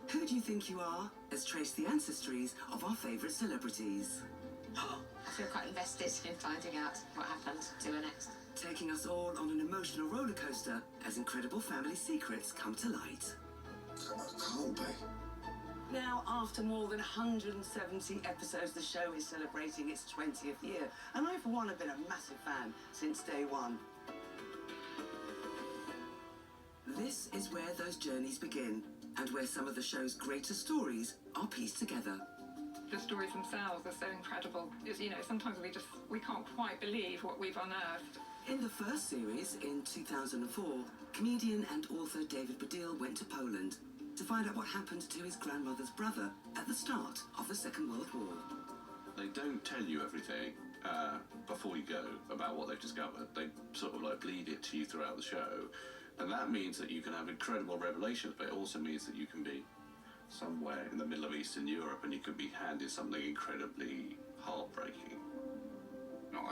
Who do you think you are? Let's trace the ancestries of our favourite celebrities. I feel quite invested in finding out what happened to her next. Taking us all on an emotional roller coaster as incredible family secrets come to light. Can't be. Now, after more than 170 episodes, the show is celebrating its 20th year, and I, for one, have been a massive fan since day one. This is where those journeys begin, and where some of the show's greatest stories are pieced together. The stories themselves are so incredible. Sometimes we can't quite believe what we've unearthed. In the first series, in 2004, comedian and author David Baddiel went to Poland to find out what happened to his grandmother's brother at the start of the Second World War. They don't tell you everything before you go about what they've discovered. They sort of like bleed it to you throughout the show. And that means that you can have incredible revelations, but it also means that you can be somewhere in the middle of Eastern Europe and you could be handed something incredibly heartbreaking. Not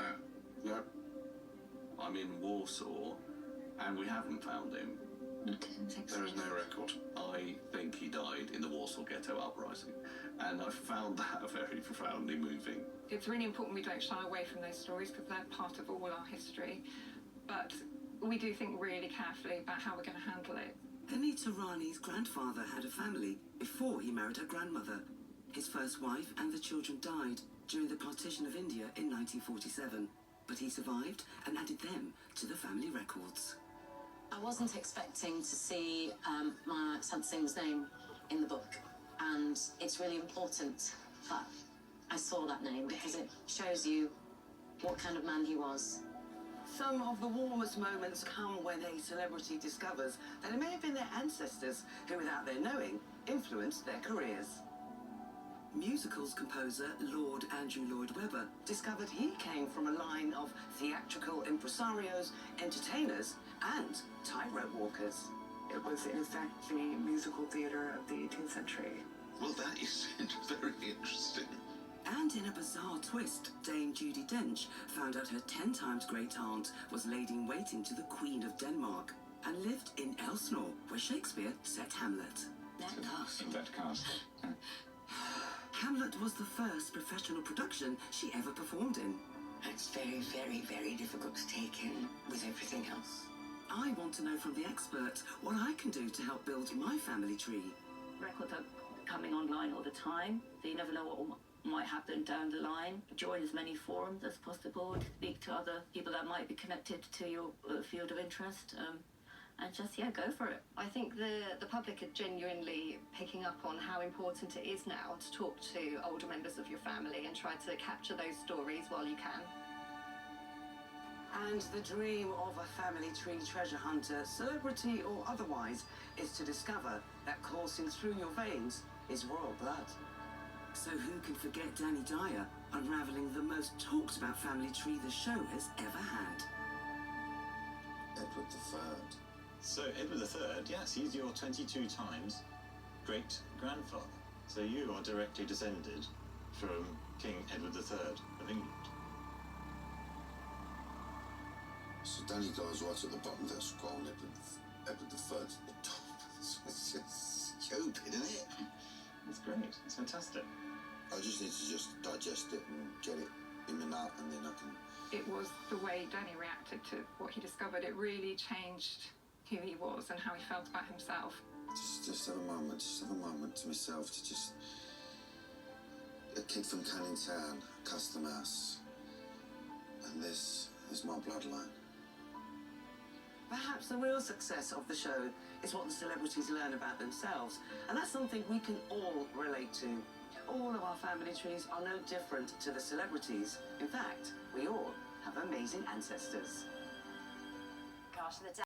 there. No. I'm in Warsaw and we haven't found him. There is no record. I think he died in the Warsaw Ghetto Uprising, and I found that very profoundly moving. It's really important we don't shy away from those stories because they're part of all our history. But we do think really carefully about how we're going to handle it. Anita Rani's grandfather had a family before he married her grandmother. His first wife and the children died during the partition of India in 1947, but he survived and added them to the family records. I wasn't expecting to see my Sant Singh's name in the book, and it's really important that I saw that name because it shows you what kind of man he was. Some of the warmest moments come when a celebrity discovers that it may have been their ancestors who, without their knowing, influenced their careers. Musicals composer Lord Andrew Lloyd Webber discovered he came from a line of theatrical impresarios, entertainers, and tightrope walkers. It was in fact the musical theatre of the 18th century. Well, that is very interesting. And in a bizarre twist, Dame Judi Dench found out her 10 times great aunt was lady-in-waiting to the Queen of Denmark and lived in Elsinore, where Shakespeare set Hamlet. In that cast. Hamlet was the first professional production she ever performed in. It's very, very, very difficult to take in with everything else. I want to know from the expert what I can do to help build my family tree. Records are coming online all the time, so you never know what might happen down the line. Join as many forums as possible to speak to other people that might be connected to your field of interest, and just, go for it. I think the public are genuinely picking up on how important it is now to talk to older members of your family and try to capture those stories while you can. And the dream of a family tree treasure hunter, celebrity or otherwise, is to discover that coursing through your veins is royal blood. So who can forget Danny Dyer unravelling the most talked about family tree the show has ever had? Edward III. So Edward III, yes, he's your 22 times great-grandfather. So you are directly descended from King Edward III of England. So Danny Dyer's right at the bottom of that scroll, Edward III at the top. It's just stupid, isn't it? It's great, it's fantastic. I just need to just digest it and get it in and out, and then I can... It was the way Danny reacted to what he discovered. It really changed who he was and how he felt about himself. Just have a moment to myself, to just... A kid from Canning Town, Custom House, and this is my bloodline. Perhaps the real success of the show is what the celebrities learn about themselves, and that's something we can all relate to. All of our family trees are no different to the celebrities. In fact, we all have amazing ancestors. Gosh, the